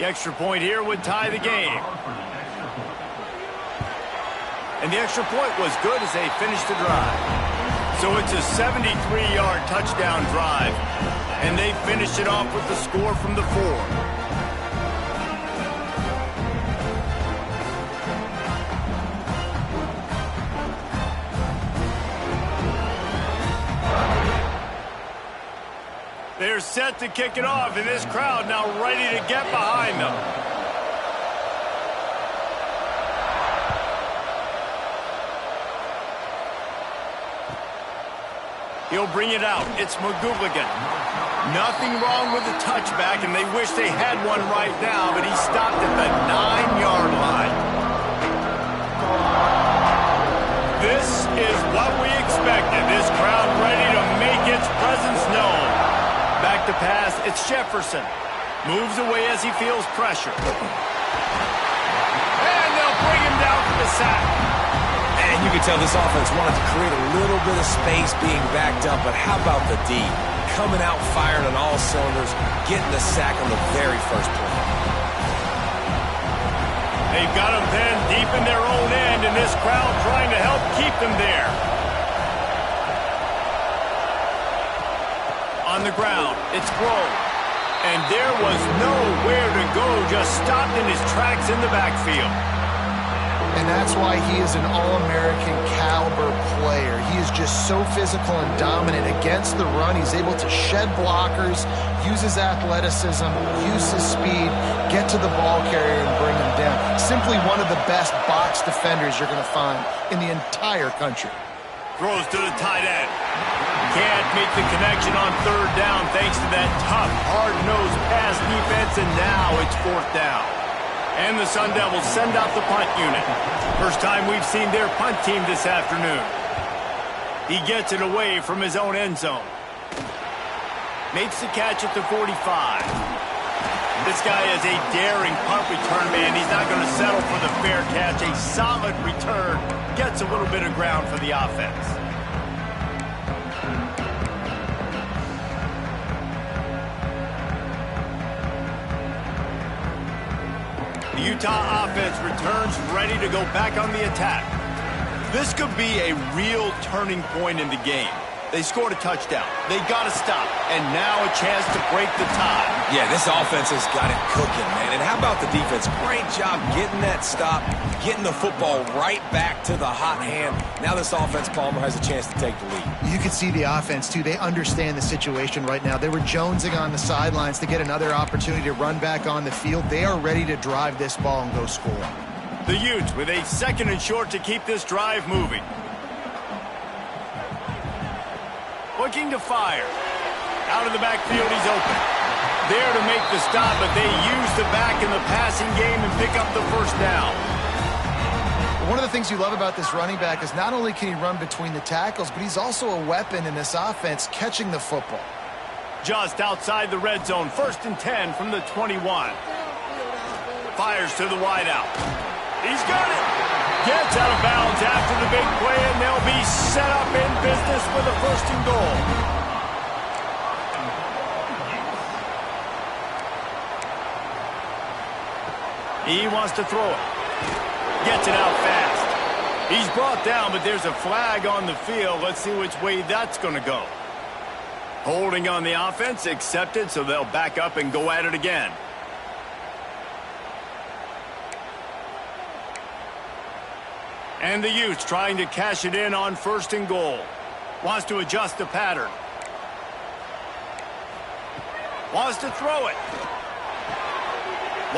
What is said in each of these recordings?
The extra point here would tie the game. And the extra point was good as they finished the drive. So it's a 73-yard touchdown drive. And they finished it off with the score from the 4. They're set to kick it off, and this crowd now ready to get behind them. He'll bring it out. It's McGooligan. Nothing wrong with the touchback, and they wish they had one right now, but he stopped at the 9-yard line. This is what we expected. This crowd ready to make its presence known. Back to pass, it's Jefferson. Moves away as he feels pressure. And they'll bring him down for the sack. And you can tell this offense wanted to create a little bit of space being backed up, but how about the D? Coming out firing on all cylinders, getting the sack on the very first play. They've got them pinned deep in their own end, and this crowd trying to help keep them there. On the ground, it's Grove. And there was nowhere to go, just stopped in his tracks in the backfield. And that's why he is an All-American caliber player. He is just so physical and dominant against the run. He's able to shed blockers, use his athleticism, use his speed, get to the ball carrier and bring him down. Simply one of the best box defenders you're going to find in the entire country. Throws to the tight end. Can't make the connection on third down thanks to that tough, hard-nosed pass defense, and now it's fourth down. And the Sun Devils send out the punt unit. First time we've seen their punt team this afternoon. He gets it away from his own end zone. Makes the catch at the 45. This guy is a daring punt return man. He's not going to settle for the fair catch. A solid return. Gets a little bit of ground for the offense. The Utah offense returns ready to go back on the attack. This could be a real turning point in the game. They scored a touchdown. They got to stop. And now a chance to break the tie. Yeah, this offense has got it cooking, man. And how about the defense? Great job getting that stop, getting the football right back to the hot hand. Now this offense, Palmer, has a chance to take the lead. You can see the offense, too. They understand the situation right now. They were jonesing on the sidelines to get another opportunity to run back on the field. They are ready to drive this ball and go score. The Utes with a 2nd and short to keep this drive moving. Looking to fire. Out of the backfield, he's open. There to make the stop, but they use the back in the passing game and pick up the first down. One of the things you love about this running back is not only can he run between the tackles, but he's also a weapon in this offense catching the football. Just outside the red zone, 1st and 10 from the 21. Fires to the wideout. He's got it. Gets out of bounds after the big play, and they'll be set up in business with a 1st and goal. He wants to throw it. Gets it out fast. He's brought down, but there's a flag on the field. Let's see which way that's going to go. Holding on the offense, accepted, so they'll back up and go at it again. And the Utes trying to cash it in on 1st and goal. Wants to adjust the pattern. Wants to throw it.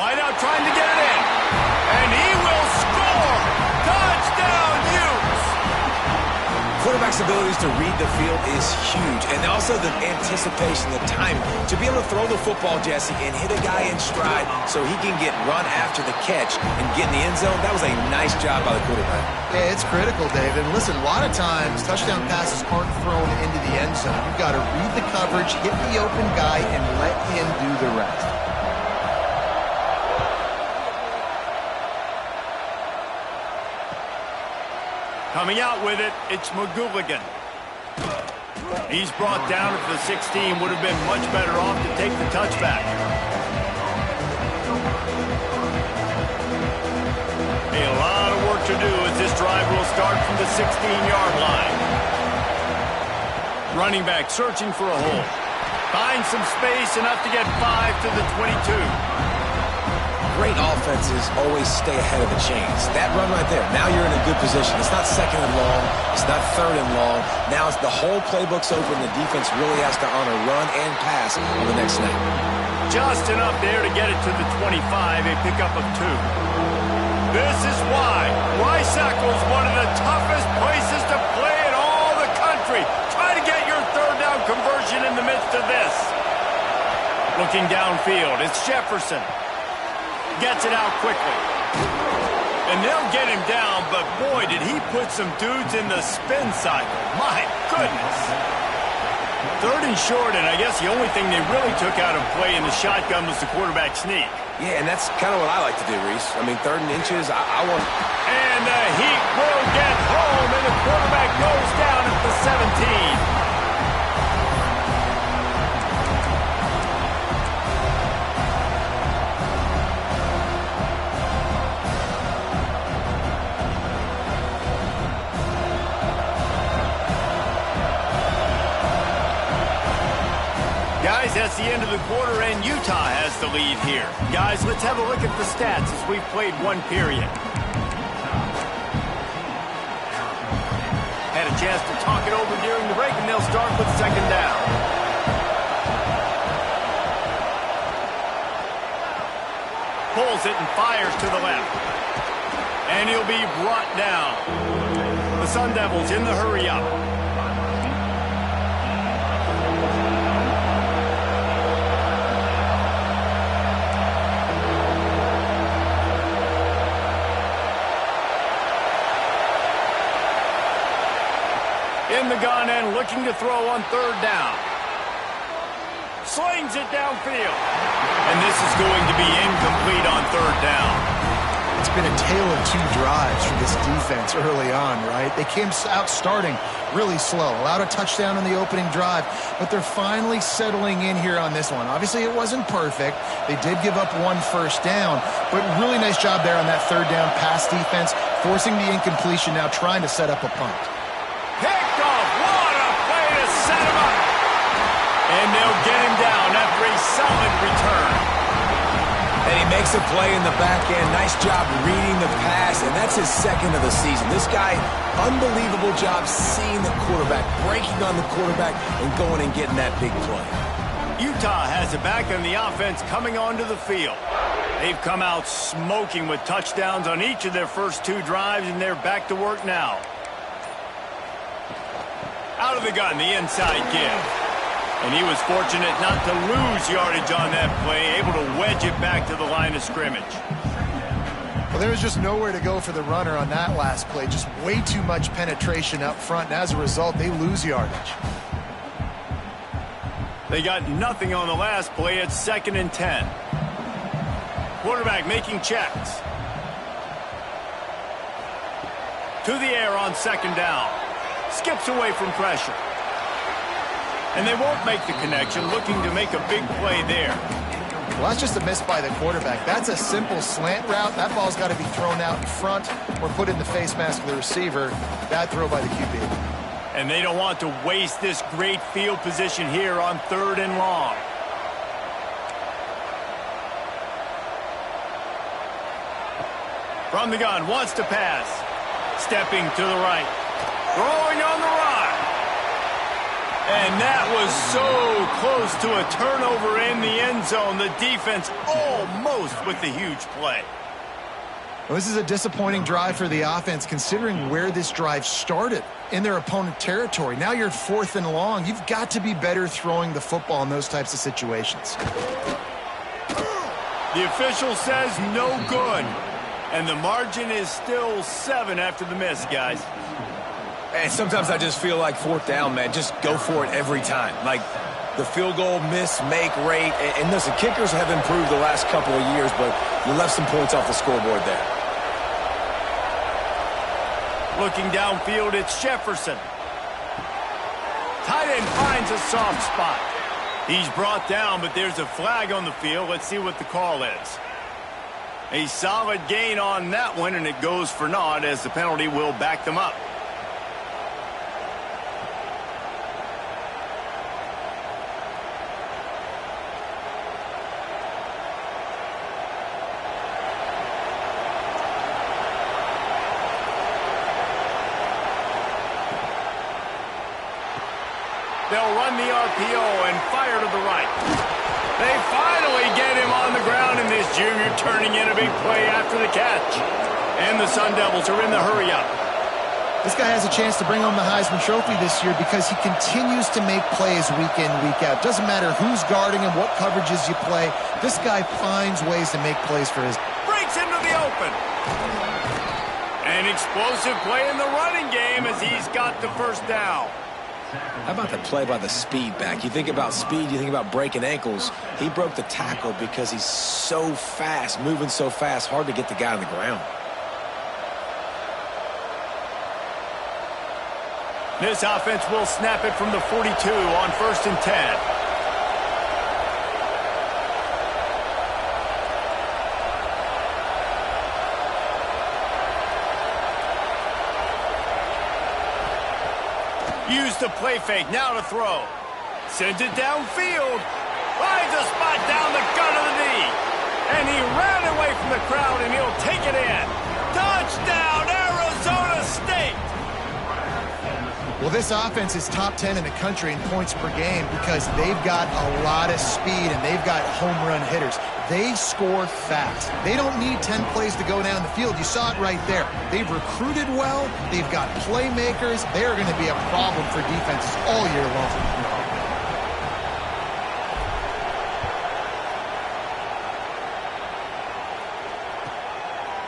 Wideout trying to get it in. And he will score! Touchdown, Utes! Quarterback's abilities to read the field is huge. And also the anticipation, the timing. To be able to throw the football, Jesse, and hit a guy in stride so he can get run after the catch and get in the end zone, that was a nice job by the quarterback. Yeah, it's critical, David. And listen, a lot of times touchdown passes aren't thrown into the end zone. You've got to read the coverage, hit the open guy, and let him do the rest. Coming out with it, it's McGooligan. He's brought down at the 16. Would have been much better off to take the touchback. 16-yard line. Running back searching for a hole. Finds some space, enough to get 5 to the 22. Great offenses always stay ahead of the chains. That run right there, now you're in a good position. It's not second and long. It's not third and long. Now it's the whole playbook's open. The defense really has to honor run and pass on the next snap. Just enough there to get it to the 25, a pickup of 2. This is why Rice-Eccles is one of the toughest places to play in all the country. Try to get your third down conversion in the midst of this. Looking downfield, it's Jefferson. Gets it out quickly. And they'll get him down, but boy, did he put some dudes in the spin cycle. My goodness. Third and short, and I guess the only thing they really took out of play in the shotgun was the quarterback sneak. Yeah, and that's kind of what I like to do, Reese. I mean, 3rd and inches, I want... And the Heat will get home, and the quarterback goes down at the 17. Guys, that's the end of the quarter, and Utah has the lead here. Guys, let's have a look at the stats as we've played one period. Had a chance to talk it over during the break, and they'll start with 2nd down. Pulls it and fires to the left. And he'll be brought down. The Sun Devils in the hurry-up. In the gun and looking to throw on 3rd down. Slings it downfield. And this is going to be incomplete on 3rd down. It's been a tale of 2 drives for this defense early on, right? They came out starting really slow, allowed a touchdown on the opening drive, but they're finally settling in here on this one. Obviously, it wasn't perfect. They did give up 1 first down, but really nice job there on that 3rd down pass defense, forcing the incompletion, now trying to set up a punt. Picked off. What a play to set him up. And they'll get him down after a solid return. And he makes a play in the back end. Nice job reading the pass, and that's his 2nd of the season. This guy, unbelievable job seeing the quarterback, breaking on the quarterback, and going and getting that big play. Utah has it back on the offense coming onto the field. They've come out smoking with touchdowns on each of their first 2 drives, and they're back to work now. Out of the gun, the inside give. And he was fortunate not to lose yardage on that play, able to wedge it back to the line of scrimmage. Well, there was just nowhere to go for the runner on that last play. Just way too much penetration up front, and as a result, they lose yardage. They got nothing on the last play. It's 2nd and 10. Quarterback making checks. To the air on 2nd down. Skips away from pressure. And they won't make the connection, looking to make a big play there. Well, that's just a miss by the quarterback. That's a simple slant route. That ball's got to be thrown out in front or put in the face mask of the receiver. Bad throw by the QB. And they don't want to waste this great field position here on 3rd and long. From the gun, wants to pass. Stepping to the right. Throwing on the run. And that was so close to a turnover in the end zone. The defense almost with the huge play. Well, this is a disappointing drive for the offense, considering where this drive started in their opponent territory. Now you're 4th and long. You've got to be better throwing the football in those types of situations. The official says no good. And the margin is still 7 after the miss, guys. And sometimes I just feel like 4th down, man. Just go for it every time. Like the field goal miss-make rate. And listen, kickers have improved the last couple of years, but you left some points off the scoreboard there. Looking downfield, it's Jefferson. Tight end finds a soft spot. He's brought down, but there's a flag on the field. Let's see what the call is. A solid gain on that one, and it goes for naught as the penalty will back them up. They'll run the RPO and fire to the right. They finally get him on the ground, and this junior turning in a big play after the catch. And the Sun Devils are in the hurry-up. This guy has a chance to bring home the Heisman Trophy this year because he continues to make plays week in, week out. Doesn't matter who's guarding him, what coverages you play. This guy finds ways to make plays for his... Breaks into the open. An explosive play in the running game as he's got the first down. How about the play by the speed back? You think about speed, you think about breaking ankles. He broke the tackle because he's so fast, moving so fast, hard to get the guy on the ground. This offense will snap it from the 42 on 1st and 10. Use the play fake, now to throw. Sends it downfield. Finds a spot down the gut of the knee. And he ran away from the crowd, and he'll take it in. Touchdown, Arizona State! Well, this offense is top 10 in the country in points per game because they've got a lot of speed and they've got home run hitters. They score fast. They don't need 10 plays to go down the field. You saw it right there. They've recruited well. They've got playmakers. They are going to be a problem for defenses all year long.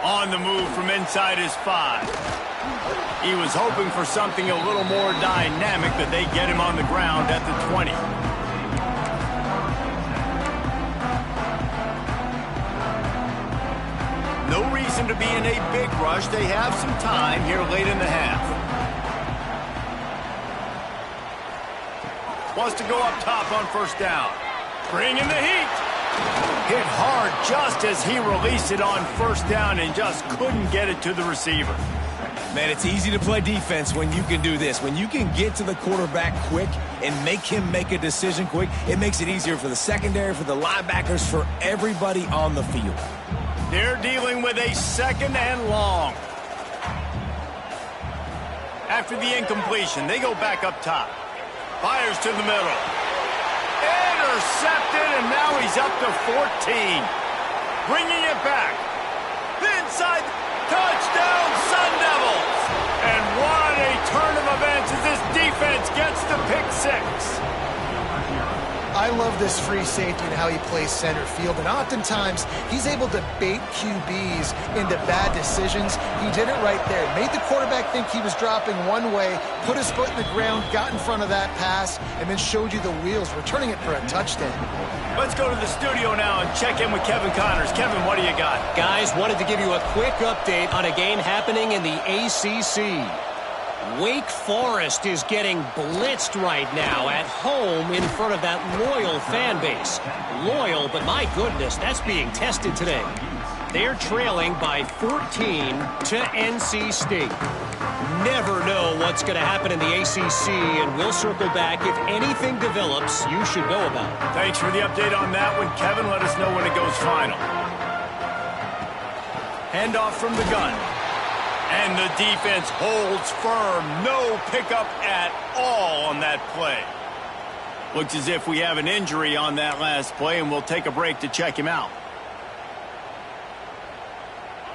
On the move from inside his 5. He was hoping for something a little more dynamic, but they get him on the ground at the 20. No reason to be in a big rush. They have some time here late in the half. Wants to go up top on 1st down. Bring in the heat. Hit hard just as he released it on 1st down and just couldn't get it to the receiver. Man, it's easy to play defense when you can do this. When you can get to the quarterback quick and make him make a decision quick, it makes it easier for the secondary, for the linebackers, for everybody on the field. They're dealing with a 2nd and long. After the incompletion, they go back up top. Fires to the middle. Intercepted, and now he's up to 14. Bringing it back. Inside. Touchdown, Sun Devils! And what a turn of events as this defense gets the pick 6. I love this free safety and how he plays center field, and oftentimes he's able to bait QBs into bad decisions. He did it right there. Made the quarterback think he was dropping one way, put his foot in the ground, got in front of that pass, and then showed you the wheels, returning it for a touchdown. Let's go to the studio now and check in with Kevin Connors. Kevin, what do you got? Guys, wanted to give you a quick update on a game happening in the ACC. Wake Forest is getting blitzed right now at home in front of that loyal fan base. Loyal, but my goodness, that's being tested today. They're trailing by 14 to NC State. Never know what's going to happen in the ACC, and we'll circle back if anything develops you should know about. Thanks for the update on that one, Kevin. Let us know when it goes final. Handoff from the gun. And the defense holds firm. No pickup at all on that play. Looks as if we have an injury on that last play, and we'll take a break to check him out.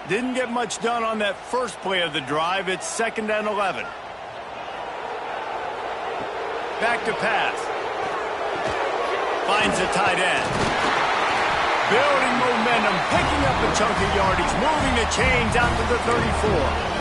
Didn't get much done on that first play of the drive. It's 2nd and 11. Back to pass. Finds a tight end. Building momentum, picking up a chunk of yardage, moving the chains out to the 34.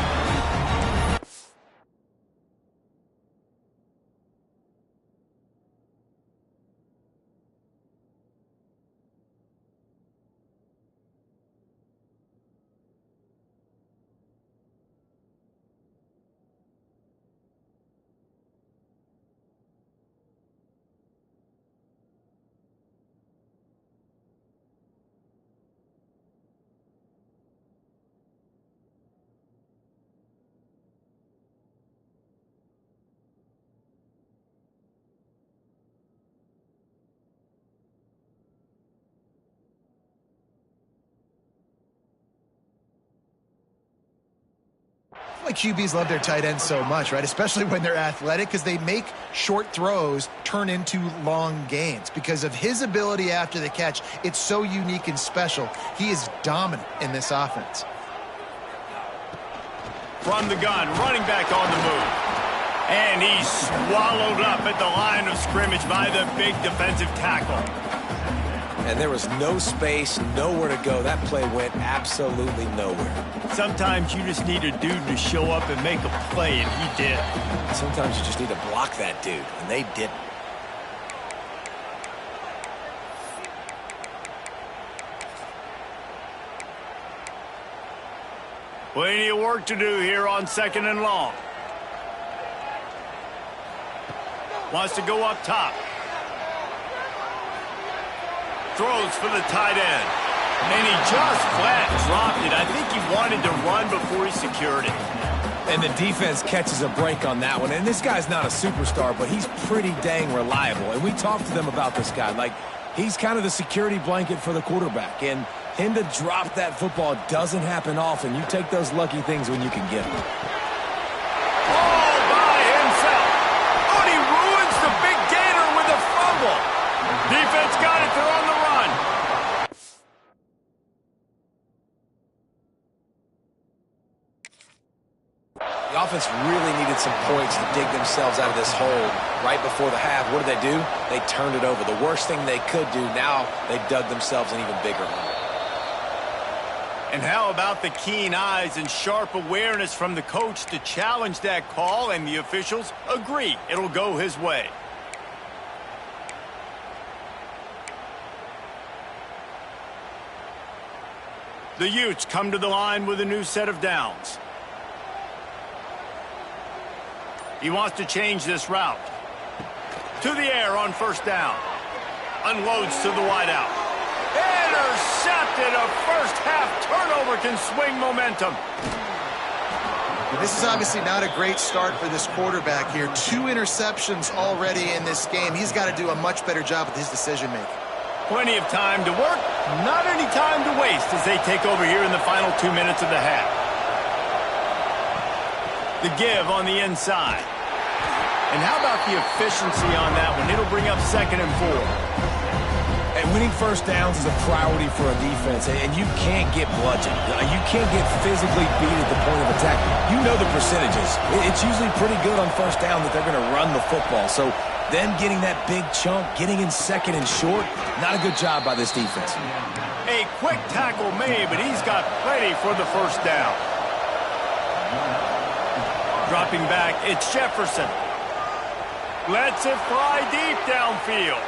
Like QBs love their tight ends so much, right? Especially when they're athletic, because they make short throws turn into long gains. Because of his ability after the catch, it's so unique and special. He is dominant in this offense. From the gun, running back on the move. And he's swallowed up at the line of scrimmage by the big defensive tackle. And there was no space, nowhere to go. That play went absolutely nowhere. Sometimes you just need a dude to show up and make a play, and he did. Sometimes you just need to block that dude, and they didn't. Plenty of work to do here on 2nd and long. Wants to go up top. Throws for the tight end. And he just flat dropped it. I think he wanted to run before he secured it. And the defense catches a break on that one. And this guy's not a superstar, but he's pretty dang reliable. And we talked to them about this guy. Like, he's kind of the security blanket for the quarterback. And him to drop that football doesn't happen often. You take those lucky things when you can get them. All by himself. Oh, and he ruins the big gator with a fumble. Defense got it. They're on the run. The offense really needed some points to dig themselves out of this hole right before the half. What did they do? They turned it over. The worst thing they could do. Now they dug themselves an even bigger hole. And how about the keen eyes and sharp awareness from the coach to challenge that call, and the officials agree it'll go his way. The Utes come to the line with a new set of downs. He wants to change this route. To the air on 1st down. Unloads to the wideout. Intercepted. A first-half turnover can swing momentum. This is obviously not a great start for this quarterback here. 2 interceptions already in this game. He's got to do a much better job with his decision-making. Plenty of time to work, not any time to waste as they take over here in the final 2 minutes of the half. The give on the inside. And how about the efficiency on that one? It'll bring up 2nd and 4. And winning first downs is a priority for a defense, and you can't get bludgeoned. You can't get physically beat at the point of attack. You know the percentages. It's usually pretty good on 1st down that they're going to run the football. So them getting that big chunk, getting in 2nd and short, not a good job by this defense. A quick tackle made, but he's got plenty for the 1st down. Dropping back, it's Jefferson. Lets it fly deep downfield.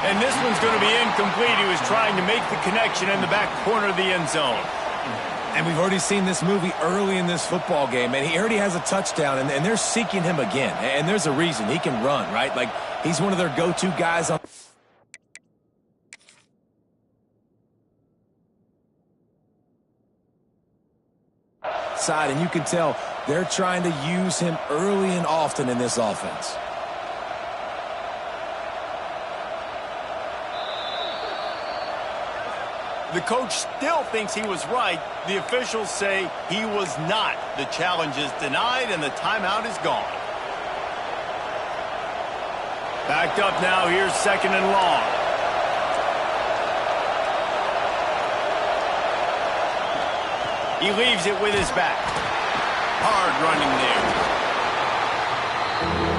And this one's going to be incomplete. He was trying to make the connection in the back corner of the end zone. And we've already seen this movie early in this football game, and he already has a touchdown, and they're seeking him again. And there's a reason. He can run, right? Like, he's one of their go-to guys on side, and you can tell they're trying to use him early and often in this offense. The coach still thinks he was right. The officials say he was not. The challenge is denied, and the timeout is gone. Backed up now. Here's 2nd and long. He leaves it with his back. Hard running there.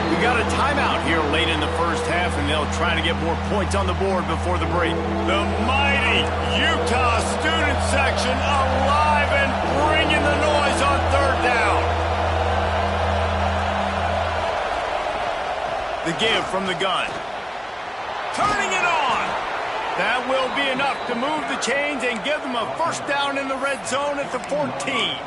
We got a timeout here late in the 1st half, and they'll try to get more points on the board before the break. The mighty Utah student section alive and bringing the noise on 3rd down. The give from the gun. Turning it on. That will be enough to move the chains and give them a 1st down in the red zone at the 14.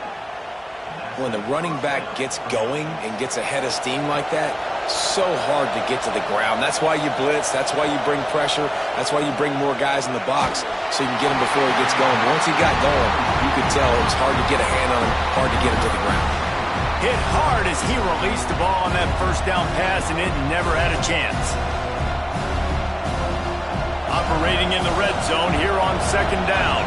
When the running back gets going and gets ahead of steam like that, so hard to get to the ground. That's why you blitz. That's why you bring pressure. That's why you bring more guys in the box so you can get him before he gets going. Once he got going, you could tell it was hard to get a hand on him, hard to get him to the ground. Hit hard as he released the ball on that 1st down pass, and it never had a chance. Operating in the red zone here on 2nd down.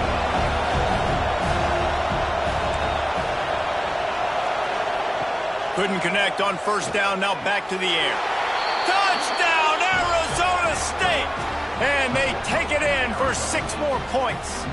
Couldn't connect on first down. Now back to the air. Touchdown, Arizona State! And they take it in for 6 more points.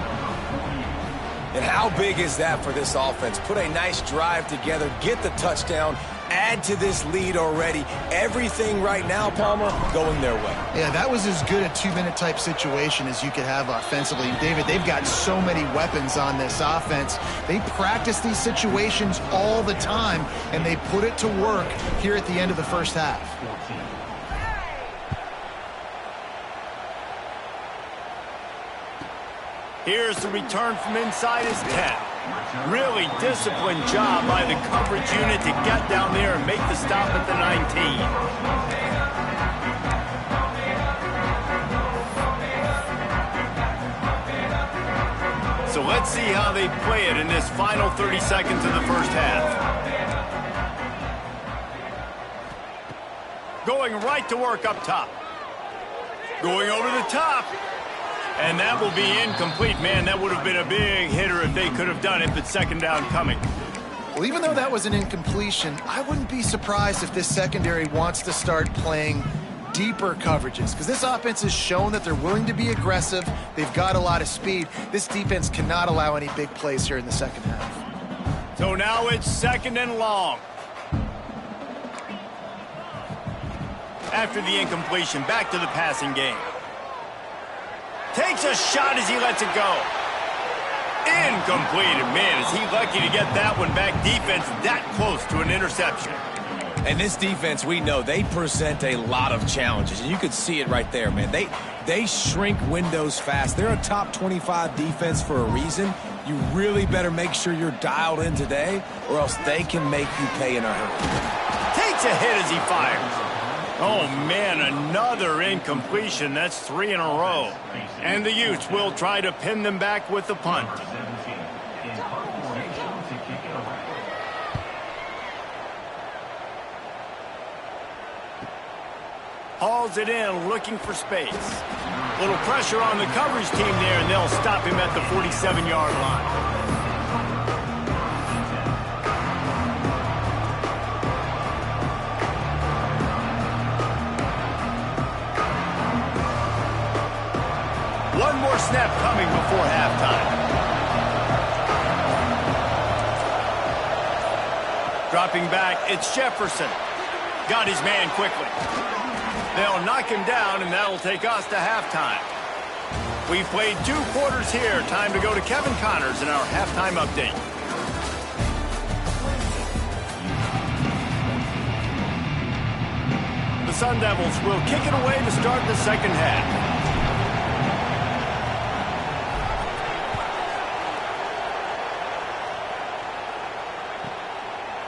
And how big is that for this offense? Put a nice drive together, get the touchdown, add to this lead already. Everything right now, Palmer, going their way. Yeah, that was as good a 2-minute type situation as you could have offensively. David, they've got so many weapons on this offense. They practice these situations all the time, and they put it to work here at the end of the first half. Here's the return from inside his 10. Really disciplined job by the coverage unit to get down there and make the stop at the 19. So let's see how they play it in this final 30 seconds of the first half. Going right to work up top. Going over the top. And that will be incomplete. Man, that would have been a big hitter if they could have done it, but second down coming. Well, even though that was an incompletion, I wouldn't be surprised if this secondary wants to start playing deeper coverages, because this offense has shown that they're willing to be aggressive. They've got a lot of speed. This defense cannot allow any big plays here in the second half. So now it's 2nd and long. After the incompletion, back to the passing game. Takes a shot as he lets it go. Incomplete. And man, is he lucky to get that one back. Defense that close to an interception. And this defense, we know, they present a lot of challenges. And you could see it right there, man. They shrink windows fast. They're a top 25 defense for a reason. You really better make sure you're dialed in today, or else they can make you pay in a hurry. Takes a hit as he fires. Oh, man, another incompletion. That's 3 in a row. And the Utes will try to pin them back with the punt. Hauls it in, looking for space. Little pressure on the coverage team there, and they'll stop him at the 47-yard line. One more snap coming before halftime. Dropping back, it's Jefferson. Got his man quickly. They'll knock him down, and that'll take us to halftime. We've played 2 quarters here. Time to go to Kevin Connors in our halftime update. The Sun Devils will kick it away to start the second half.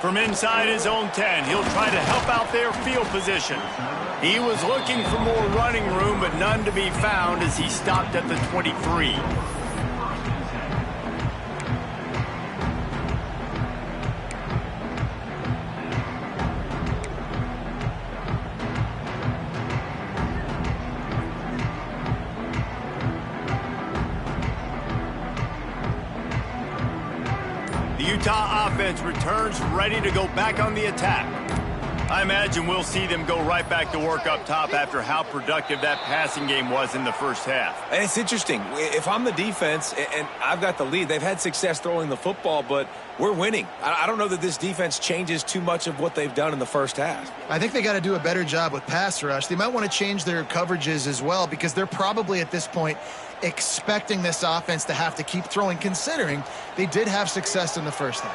From inside his own 10, he'll try to help out their field position. He was looking for more running room, but none to be found as he stopped at the 23. The Utah offense returns ready to go back on the attack. I imagine we'll see them go right back to work up top after how productive that passing game was in the first half. And it's interesting. If I'm the defense and I've got the lead, they've had success throwing the football, but we're winning. I don't know that this defense changes too much of what they've done in the first half. I think they got to do a better job with pass rush. They might want to change their coverages as well, because they're probably at this point expecting this offense to have to keep throwing, considering they did have success in the first half.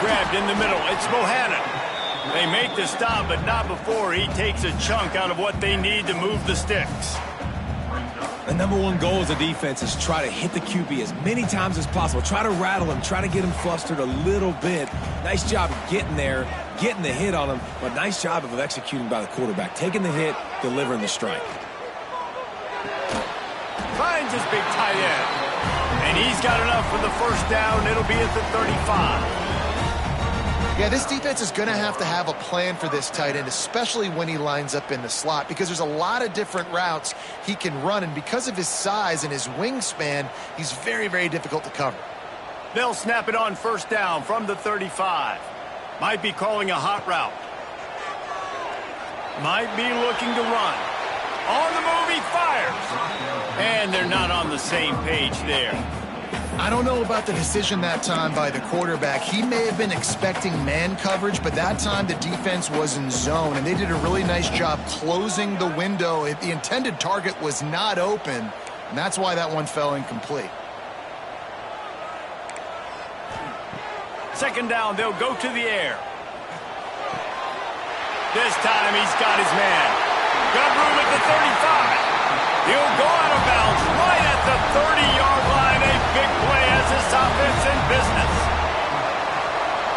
Grabbed in the middle. It's Bohannon. They make the stop, but not before he takes a chunk out of what they need to move the sticks. The #1 goal as a defense is try to hit the QB as many times as possible. Try to rattle him. Try to get him flustered a little bit. Nice job of getting there, getting the hit on him, but nice job of executing by the quarterback. Taking the hit, delivering the strike. Finds his big tight end. And he's got enough for the first down. It'll be at the 35. Yeah, this defense is going to have a plan for this tight end, especially when he lines up in the slot, because there's a lot of different routes he can run, and because of his size and his wingspan, he's very, very difficult to cover. They'll snap it on first down from the 35. Might be calling a hot route. Might be looking to run. On the move, he fires. And they're not on the same page there. I don't know about the decision that time by the quarterback. He may have been expecting man coverage, but that time the defense was in zone, and they did a really nice job closing the window. The intended target was not open, and that's why that one fell incomplete. Second down, they'll go to the air. This time he's got his man. Got room at the 35. He'll go out of bounds right at the 30-yard line. A big play as this offense in business.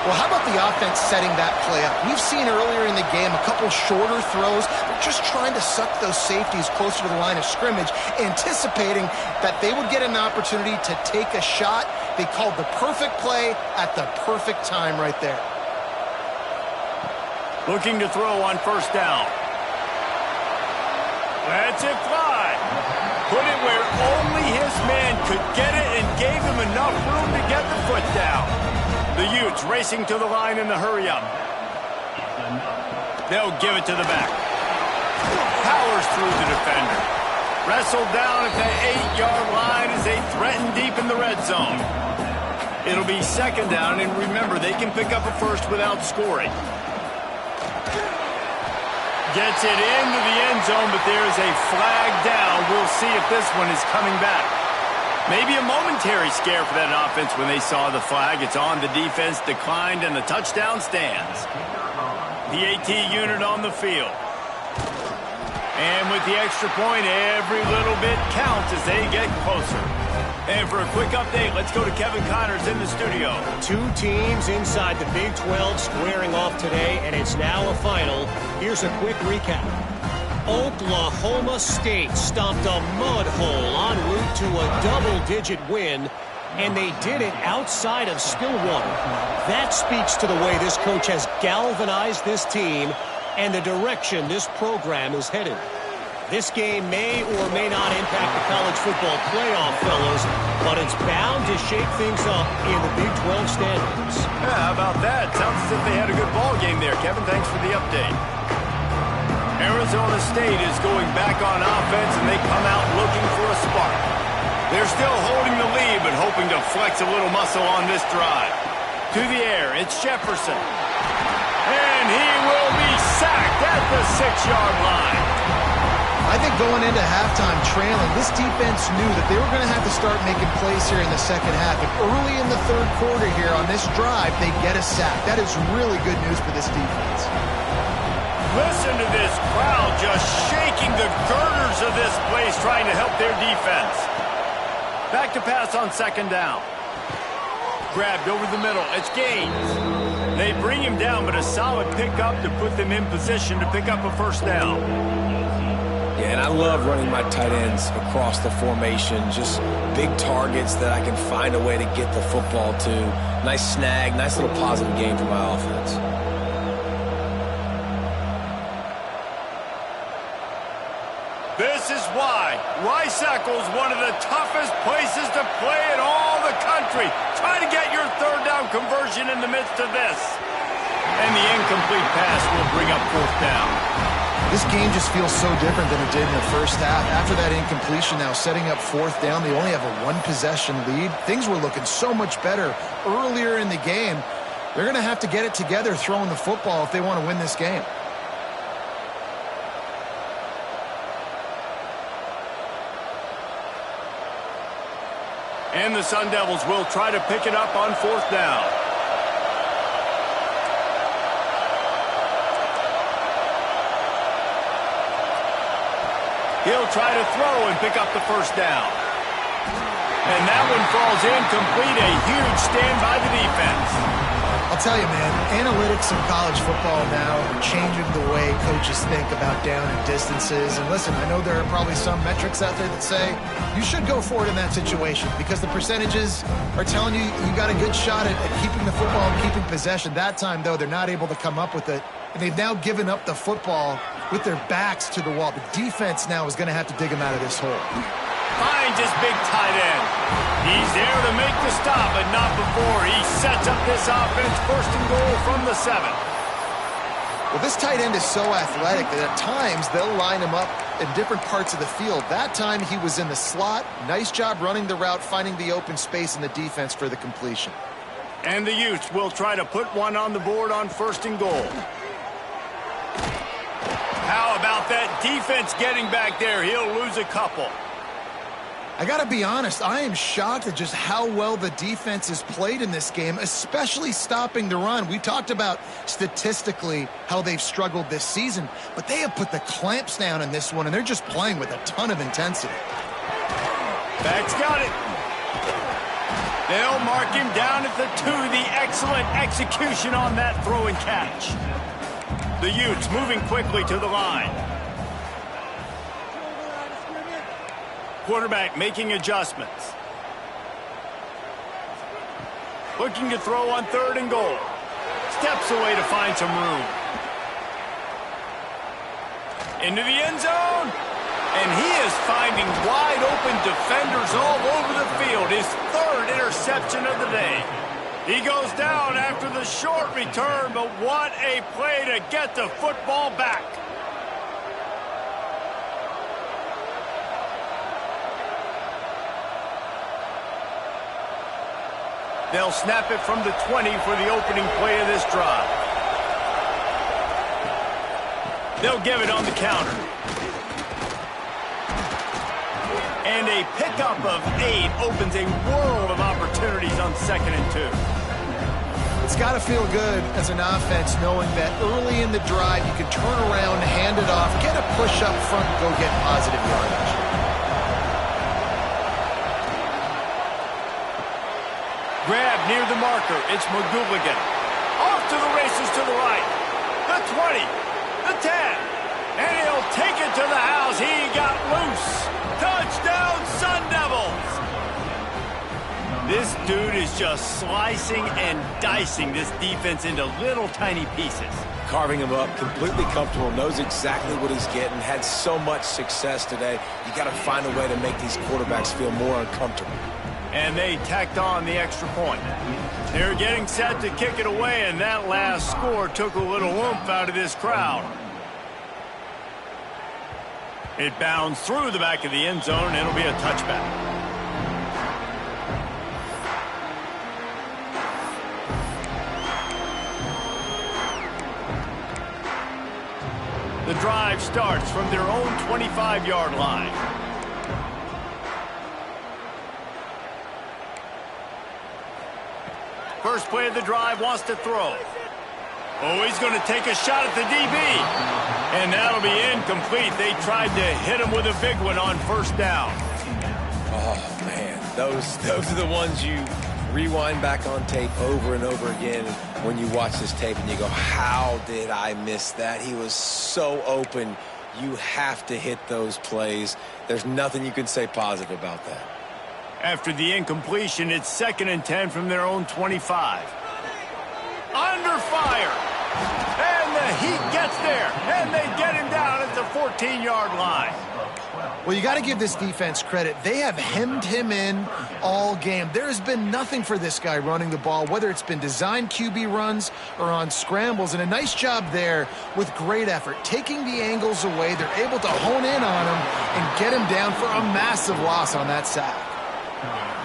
Well, how about the offense setting that play up? We've seen earlier in the game a couple shorter throws. They're just trying to suck those safeties closer to the line of scrimmage, anticipating that they would get an opportunity to take a shot. They called the perfect play at the perfect time right there. Looking to throw on first down. Lets it fly. Put it where only his man could get it and gave him enough room to get the foot down. The Utes racing to the line in the hurry-up. They'll give it to the back. Powers through the defender. Wrestled down at the 8-yard line as they threaten deep in the red zone. It'll be second down, and remember, they can pick up a first without scoring. Gets it into the end zone, but there's a flag down. We'll see if this one is coming back. Maybe a momentary scare for that offense when they saw the flag. It's on, the defense declined, and the touchdown stands. The AT unit on the field. And with the extra point, every little bit counts as they get closer. And for a quick update, let's go to Kevin Connors in the studio. Two teams inside the Big 12 squaring off today, and it's now a final. Here's a quick recap. Oklahoma State stomped a mud hole en route to a double-digit win, and they did it outside of Stillwater. That speaks to the way this coach has galvanized this team and the direction this program is headed. This game may or may not impact the college football playoff, fellas, but it's bound to shake things up in the Big 12 standings. Yeah, how about that? Sounds as if they had a good ball game there. Kevin, thanks for the update. Arizona State is going back on offense, and they come out looking for a spark. They're still holding the lead, but hoping to flex a little muscle on this drive. To the air, it's Jefferson. And he will be sacked at the 6-yard line. I think going into halftime trailing, this defense knew that they were going to have to start making plays here in the second half. And early in the third quarter here on this drive, they get a sack. That is really good news for this defense. Listen to this crowd just shaking the girders of this place, trying to help their defense. Back to pass on second down. Grabbed over the middle. It's Gaines. They bring him down, but a solid pickup to put them in position to pick up a first down. Yeah, and I love running my tight ends across the formation. Just big targets that I can find a way to get the football to. Nice snag, nice little positive game for my offense. This is why Rice-Eccles, one of the toughest places to play in all the country. Try to get your third down conversion in the midst of this. And the incomplete pass will bring up fourth down. This game just feels so different than it did in the first half. After that incompletion, now setting up fourth down, they only have a one-possession lead. Things were looking so much better earlier in the game. They're going to have to get it together throwing the football if they want to win this game. And the Sun Devils will try to pick it up on fourth down. He'll try to throw and pick up the first down. And that one falls incomplete. A huge stand by the defense. I'll tell you, man, analytics in college football now are changing the way coaches think about down and distances. And listen, I know there are probably some metrics out there that say you should go for it in that situation because the percentages are telling you you got a good shot at keeping the football and keeping possession. That time, though, they're not able to come up with it. And they've now given up the football with their backs to the wall. The defense now is going to have to dig them out of this hole. finds his big tight end. He's there to make the stop, but not before he sets up this offense. First and goal from the 7. Well, this tight end is so athletic that at times they'll line him up in different parts of the field. That time he was in the slot. Nice job running the route, finding the open space in the defense for the completion. And the Utes will try to put one on the board on first and goal. How about that defense getting back there? He'll lose a couple. I got to be honest, I am shocked at just how well the defense has played in this game, especially stopping the run. We talked about statistically how they've struggled this season, but they have put the clamps down in this one, and they're just playing with a ton of intensity. Back's got it. They'll mark him down at the 2. The excellent execution on that throw and catch. The Utes moving quickly to the line. Quarterback making adjustments. Looking to throw on 3rd and goal. Steps away to find some room. Into the end zone. And he is finding wide open defenders all over the field. His 3rd interception of the day. He goes down after the short return, but what a play to get the football back. They'll snap it from the 20 for the opening play of this drive. They'll give it on the counter. And a pickup of 8 opens a world of opportunities on 2nd and 2. It's got to feel good as an offense knowing that early in the drive you can turn around, hand it off, get a push up front, and go get positive yardage. Grab near the marker. It's McGooligan. Off to the races to the right. The 20. The 10. And he'll take it to the house. He got loose. Touchdown, Sun Devils. This dude is just slicing and dicing this defense into little tiny pieces. Carving him up, completely comfortable, knows exactly what he's getting, had so much success today. You got to find a way to make these quarterbacks feel more uncomfortable. And they tacked on the extra point. They're getting set to kick it away, and that last score took a little oomph out of this crowd. It bounds through the back of the end zone, and it'll be a touchback. The drive starts from their own 25-yard line. First play of the drive, wants to throw. Oh, he's going to take a shot at the DB. And that'll be incomplete. They tried to hit him with a big one on 1st down. Oh, man. Those are the ones you rewind back on tape over and over again when you watch this tape and you go, how did I miss that? He was so open. You have to hit those plays. There's nothing you can say positive about that. After the incompletion, it's 2nd and 10 from their own 25. Under fire. And the Heat gets there. And they get him down at the 14-yard line. Well, you got to give this defense credit. They have hemmed him in all game. There has been nothing for this guy running the ball, whether it's been designed QB runs or on scrambles. And a nice job there with great effort. Taking the angles away, they're able to hone in on him and get him down for a massive loss on that sack.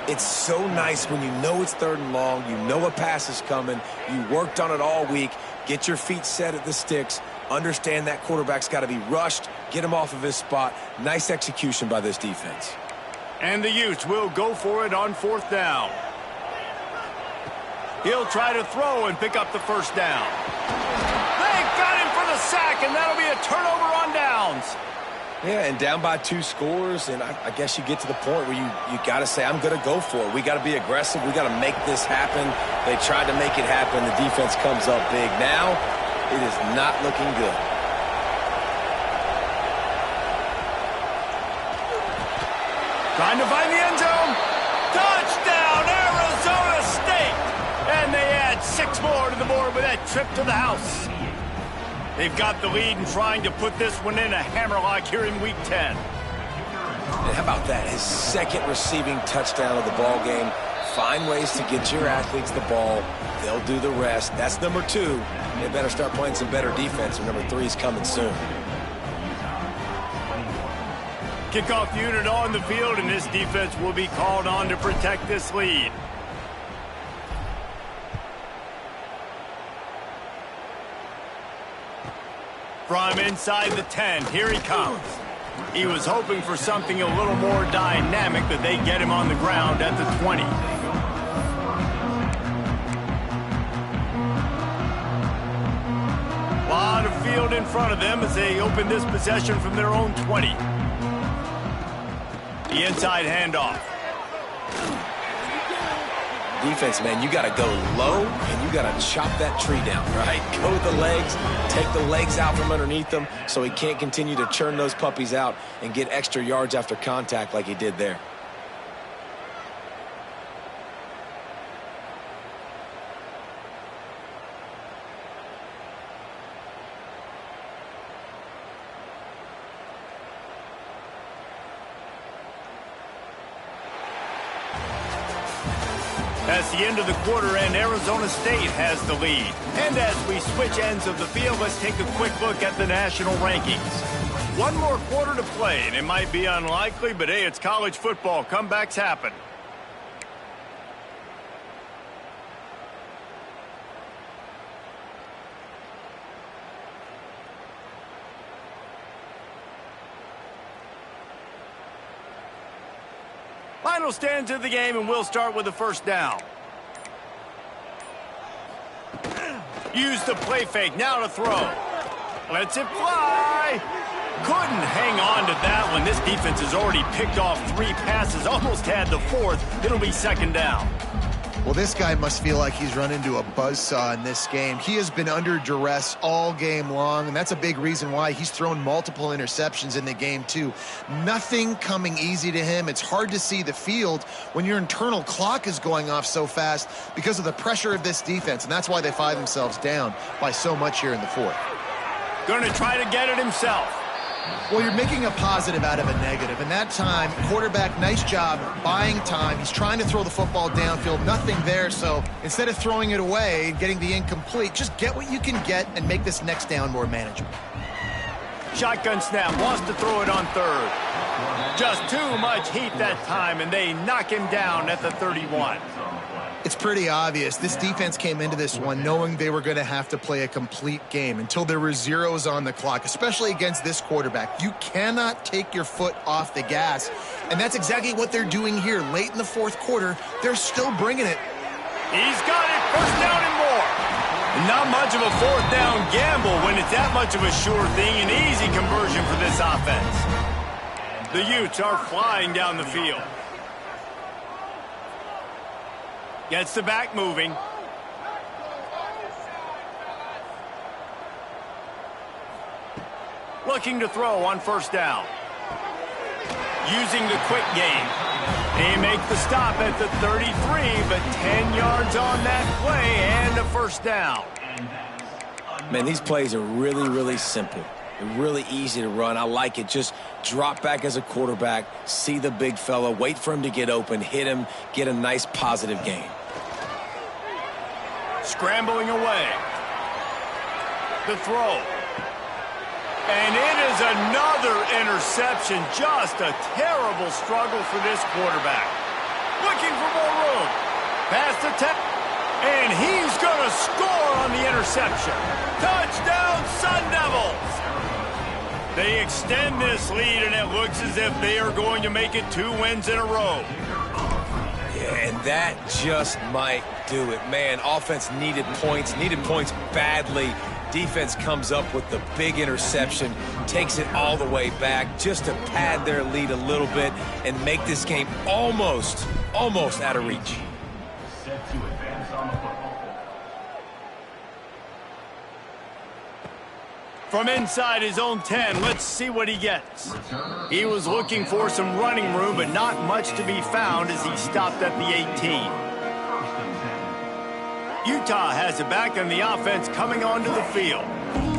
It's so nice when you know it's 3rd and long, you know a pass is coming, you worked on it all week, get your feet set at the sticks, understand that quarterback's got to be rushed, get him off of his spot. Nice execution by this defense. And the Utes will go for it on 4th down. He'll try to throw and pick up the 1st down. They got him for the sack, and that'll be a turnover on downs. Yeah, and down by 2 scores, and I guess you get to the point where you got to say, I'm going to go for it. We got to be aggressive. We got to make this happen. They tried to make it happen. The defense comes up big. Now, it is not looking good. Trying to find the end zone. Touchdown, Arizona State. And they add 6 more to the board with that trip to the house. They've got the lead and trying to put this one in a hammerlock here in Week 10. And how about that, his second receiving touchdown of the ball game. Find ways to get your athletes the ball. They'll do the rest. That's number 2. They better start playing some better defense, and number 3 is coming soon. Kickoff unit on the field, and this defense will be called on to protect this lead. From inside the 10, here he comes. He was hoping for something a little more dynamic, but they get him on the ground at the 20. A lot of field in front of them as they open this possession from their own 20. The inside handoff. Defense, man, you got to go low, and you got to chop that tree down, right? Go with the legs, take the legs out from underneath them so he can't continue to churn those puppies out and get extra yards after contact like he did there. That's the end of the quarter, and Arizona State has the lead. And as we switch ends of the field, let's take a quick look at the national rankings. One more quarter to play, and it might be unlikely, but hey, it's college football. Comebacks happen. Final stands of the game, and we'll start with the first down. Use the play fake, now to throw. Lets it fly. Couldn't hang on to that one. This defense has already picked off 3 passes, almost had the 4th. It'll be second down. Well, this guy must feel like he's run into a buzzsaw in this game. He has been under duress all game long, and that's a big reason why he's thrown multiple interceptions in the game, too. Nothing coming easy to him. It's hard to see the field when your internal clock is going off so fast because of the pressure of this defense, and that's why they find themselves down by so much here in the 4th. Going to try to get it himself. Well, you're making a positive out of a negative. And that time, quarterback, nice job buying time. He's trying to throw the football downfield. Nothing there. So instead of throwing it away and getting the incomplete, just get what you can get and make this next down more manageable. Shotgun snap. Wants to throw it on 3rd. Just too much heat that time, and they knock him down at the 31. It's pretty obvious. This defense came into this one knowing they were going to have to play a complete game until there were zeros on the clock, especially against this quarterback. You cannot take your foot off the gas, and that's exactly what they're doing here. Late in the 4th quarter, they're still bringing it. He's got it. First down and more. Not much of a 4th down gamble when it's that much of a sure thing. An easy conversion for this offense. The Utes are flying down the field. Gets the back moving. Looking to throw on first down. Using the quick game. They make the stop at the 33, but 10 yards on that play and a first down. Man, these plays are really, really simple. They're really easy to run. I like it. Just drop back as a quarterback, see the big fella, wait for him to get open, hit him, get a nice positive gain. Scrambling away. The throw. And it is another interception. Just a terrible struggle for this quarterback. Looking for more room. Pass to 10. And he's going to score on the interception. Touchdown, Sun Devils. They extend this lead, and it looks as if they are going to make it 2 wins in a row. Yeah, and that just might do it. Man, offense needed points badly. Defense comes up with the big interception, takes it all the way back just to pad their lead a little bit and make this game almost out of reach. From inside his own 10, let's see what he gets. He was looking for some running room, but not much to be found as he stopped at the 18. Utah has it back, and the offense coming onto the field.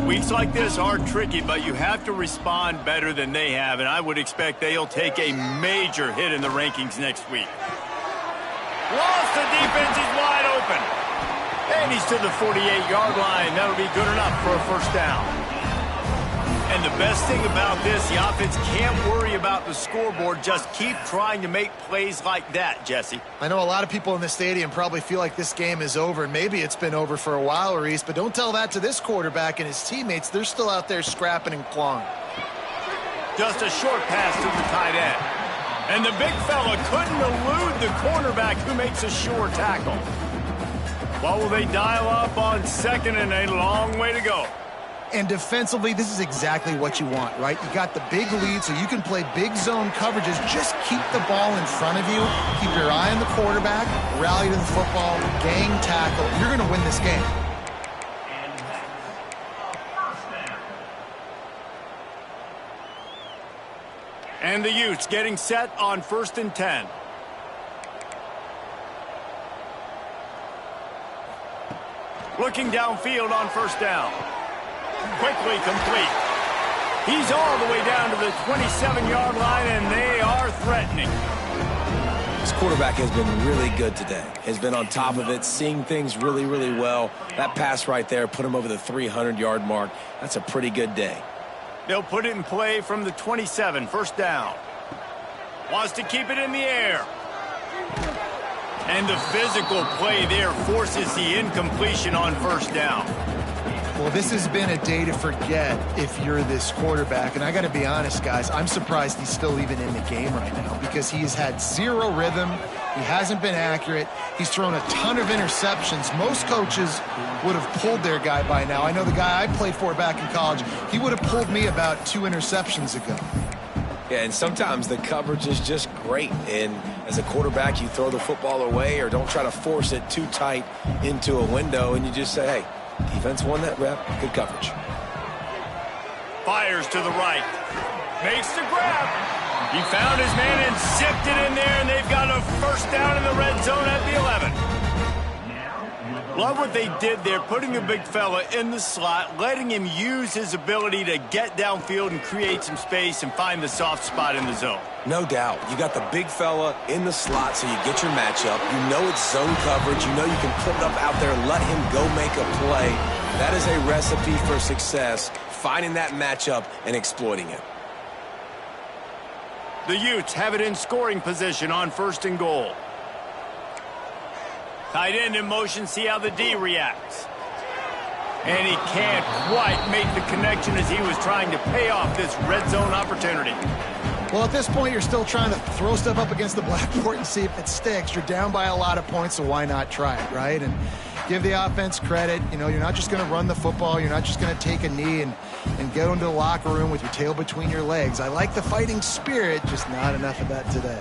Weeks like this are tricky, but you have to respond better than they have, and I would expect they'll take a major hit in the rankings next week. Lost, the defense is wide open. And he's to the 48-yard line. That'll be good enough for a first down. And the best thing about this, the offense can't worry about the scoreboard. Just keep trying to make plays like that, Jesse. I know a lot of people in the stadium probably feel like this game is over, and maybe it's been over for a while, Reese, but don't tell that to this quarterback and his teammates. They're still out there scrapping and clawing. Just a short pass to the tight end. And the big fella couldn't elude the cornerback who makes a sure tackle. What will they dial up on second, and a long way to go? And defensively, this is exactly what you want, right? You got the big lead, so you can play big zone coverages. Just keep the ball in front of you. Keep your eye on the quarterback. Rally to the football. Gang tackle. You're going to win this game. And the Utes getting set on 1st and 10. Looking downfield on first down. Quickly complete. He's all the way down to the 27-yard line, and they are threatening. This quarterback has been really good today. Has been on top of it, seeing things really, really well. That pass right there put him over the 300-yard mark. That's a pretty good day. They'll put it in play from the 27, first down. Wants to keep it in the air. And the physical play there forces the incompletion on first down. Well, this has been a day to forget if you're this quarterback. And I got to be honest, guys, I'm surprised he's still even in the game right now because he's had zero rhythm. He hasn't been accurate. He's thrown a ton of interceptions. Most coaches would have pulled their guy by now. I know the guy I played for back in college, he would have pulled me about 2 interceptions ago. Yeah, and sometimes the coverage is just great. And as a quarterback, you throw the football away or don't try to force it too tight into a window, and you just say, hey, defense won that rep. Good coverage. Fires to the right. Makes the grab. He found his man and zipped it in there, and they've got a first down in the red zone at the 11. Love what they did there, putting the big fella in the slot, letting him use his ability to get downfield and create some space and find the soft spot in the zone. No doubt. You got the big fella in the slot so you get your matchup. You know it's zone coverage. You know you can put it up out there and let him go make a play. That is a recipe for success, finding that matchup and exploiting it. The Utes have it in scoring position on 1st and goal. Tight end in motion, see how the D reacts. And he can't quite make the connection as he was trying to pay off this red zone opportunity. Well, at this point, you're still trying to throw stuff up against the blackboard and see if it sticks. You're down by a lot of points, so why not try it, right? And give the offense credit. You know, you're not just going to run the football. You're not just going to take a knee and go into the locker room with your tail between your legs. I like the fighting spirit, just not enough of that today.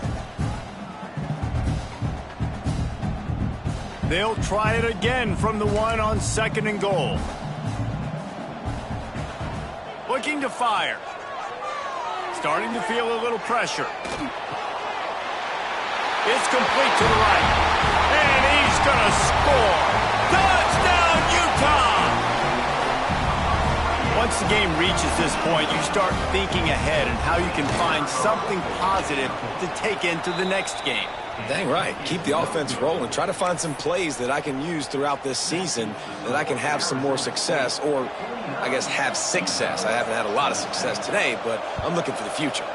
They'll try it again from the 1 on 2nd and goal. Looking to fire. Starting to feel a little pressure. It's complete to the right. And he's going to score. Touchdown, Utah! Once the game reaches this point, you start thinking ahead and how you can find something positive to take into the next game. Dang right. Keep the offense rolling. Try to find some plays that I can use throughout this season that I can have some more success, or I guess have success. I haven't had a lot of success today, but I'm looking for the future.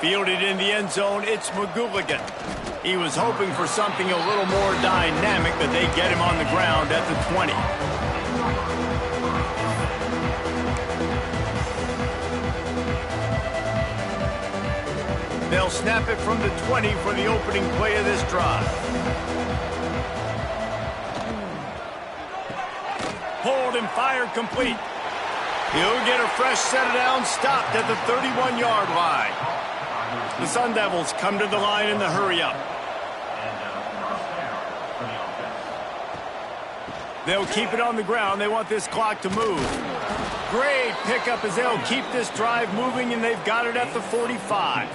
Fielded in the end zone, it's McGooligan. He was hoping for something a little more dynamic, but they get him on the ground at the 20. They'll snap it from the 20 for the opening play of this drive. Hold and fire complete. He'll get a fresh set of downs stopped at the 31-yard line. The Sun Devils come to the line in the hurry-up. They'll keep it on the ground. They want this clock to move. Great pickup as they'll keep this drive moving, and they've got it at the 45.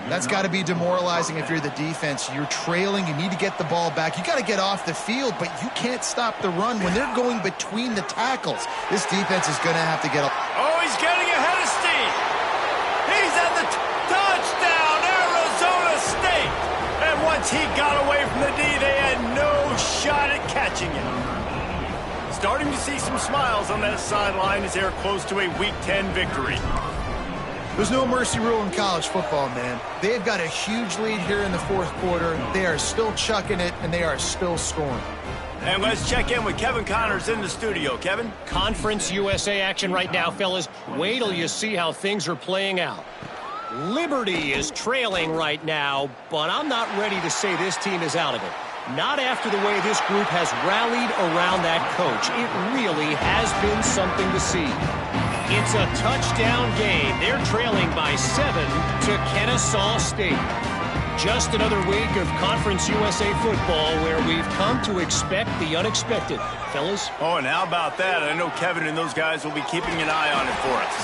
That's got to be demoralizing if you're the defense. You're trailing. You need to get the ball back. You got to get off the field, but you can't stop the run when they're going between the tackles. This defense is going to have to get up. Oh, he's getting ahead of steam. He's at the touchdown, Arizona State. And once he got away from the D, they had no shot at catching him. Starting to see some smiles on that sideline as they're close to a Week 10 victory. There's no mercy rule in college football, man. They've got a huge lead here in the fourth quarter. They are still chucking it, and they are still scoring. And let's check in with Kevin Connors in the studio. Kevin? Conference USA action right now, fellas. Wait till you see how things are playing out. Liberty is trailing right now, but I'm not ready to say this team is out of it. Not after the way this group has rallied around that coach. It really has been something to see. It's a touchdown game. They're trailing by 7 to Kennesaw State. Just another week of Conference USA football where we've come to expect the unexpected. Fellas? Oh, and how about that? I know Kevin and those guys will be keeping an eye on it for us.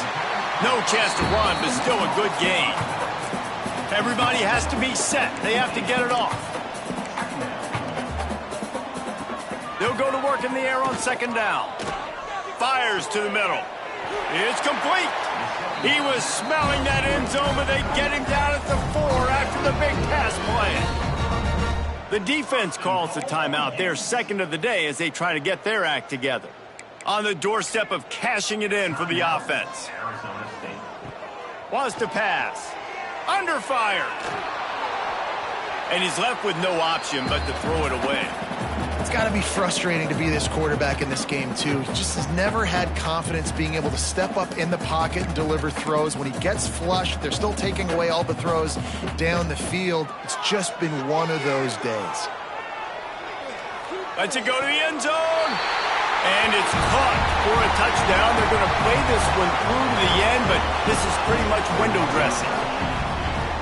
No chance to run, but still a good game. Everybody has to be set. They have to get it off. They'll go to work in the air on second down. Fires to the middle. It's complete. He was smelling that end zone, but they get him down at the 4 after the big pass play. The defense calls the timeout. They're second of the day as they try to get their act together. On the doorstep of cashing it in for the offense. Wants to pass. Under fire. And he's left with no option but to throw it away. It's got to be frustrating to be this quarterback in this game, too. He just has never had confidence being able to step up in the pocket and deliver throws. When he gets flushed, they're still taking away all the throws down the field. It's just been one of those days. Lets it go to the end zone. And it's caught for a touchdown. They're going to play this one through to the end, but this is pretty much window dressing.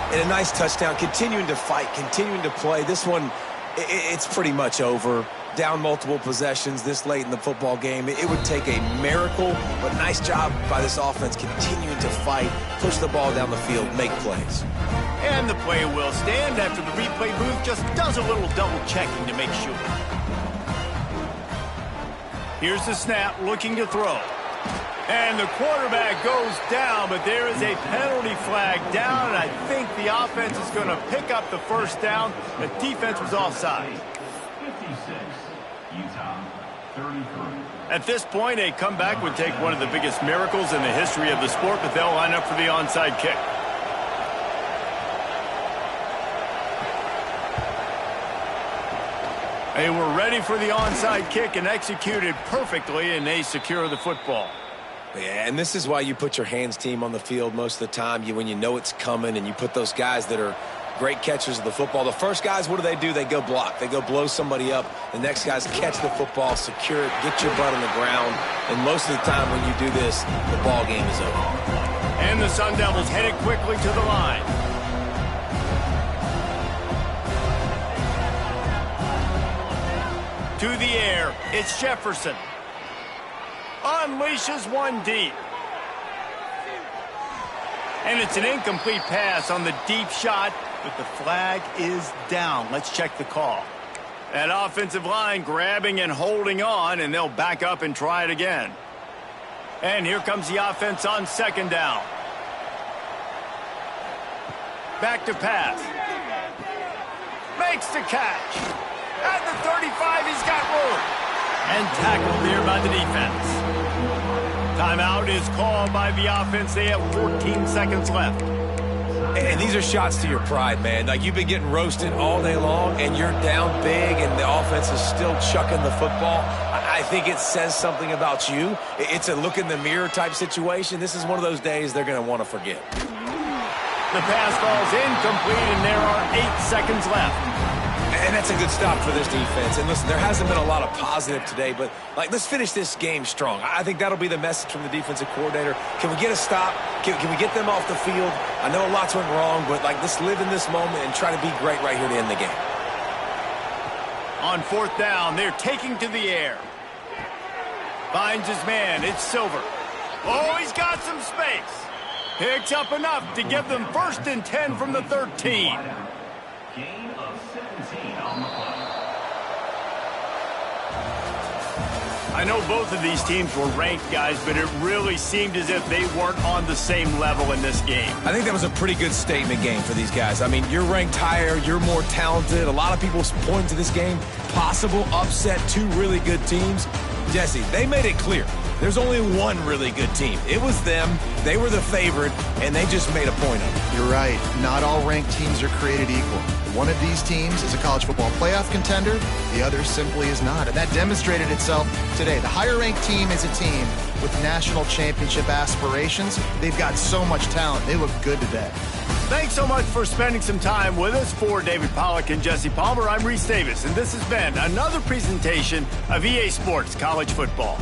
And a nice touchdown, continuing to fight, continuing to play. This one, it's pretty much over. Down multiple possessions this late in the football game. It would take a miracle, but nice job by this offense continuing to fight, push the ball down the field, make plays. And the play will stand after the replay booth just does a little double checking to make sure. Here's the snap, looking to throw. And the quarterback goes down, but there is a penalty flag down, and I think the offense is going to pick up the first down. The defense was offside. 56, Utah, 33. At this point, a comeback would take one of the biggest miracles in the history of the sport, but they'll line up for the onside kick. They were ready for the onside kick and executed perfectly, and they secure the football. Yeah, and this is why you put your hands team on the field most of the time. When you know it's coming, and you put those guys that are great catchers of the football. The first guys, what do? They go block. They go blow somebody up. The next guys catch the football, secure it, get your butt on the ground. And most of the time when you do this, the ball game is over. And the Sun Devils headed quickly to the line. To the air, it's Jefferson. Unleashes one deep. And it's an incomplete pass on the deep shot, but the flag is down. Let's check the call. That offensive line grabbing and holding on, and they'll back up and try it again. And here comes the offense on second down. Back to pass. Makes the catch. At the 35, he's got room. And tackled there by the defense. Timeout is called by the offense. They have 14 seconds left. And these are shots to your pride, man. Like, you've been getting roasted all day long, and you're down big, and the offense is still chucking the football. I think it says something about you. It's a look in the mirror type situation. This is one of those days they're going to want to forget. The pass falls incomplete, and there are 8 seconds left. And that's a good stop for this defense. And listen, there hasn't been a lot of positive today, but let's finish this game strong. I think that'll be the message from the defensive coordinator. Can we get a stop? Can we get them off the field? I know lots went wrong, but let's live in this moment and try to be great right here to end the game. On fourth down, they're taking to the air. Finds his man. It's Silver. Oh, he's got some space. Picks up enough to give them 1st and 10 from the 13. Gain of 17 on the play. I know both of these teams were ranked, guys, but it really seemed as if they weren't on the same level in this game. I think that was a pretty good statement game for these guys. I mean, you're ranked higher, you're more talented. A lot of people point to this game, possible upset, 2 really good teams. Jesse, they made it clear. There's only one really good team. It was them. They were the favorite, and they just made a point of it. You're right. Not all ranked teams are created equal. One of these teams is a college football playoff contender. The other simply is not. And that demonstrated itself today. The higher-ranked team is a team with national championship aspirations. They've got so much talent. They look good today. Thanks so much for spending some time with us. For David Pollack and Jesse Palmer, I'm Reese Davis, and this has been another presentation of EA Sports College Football.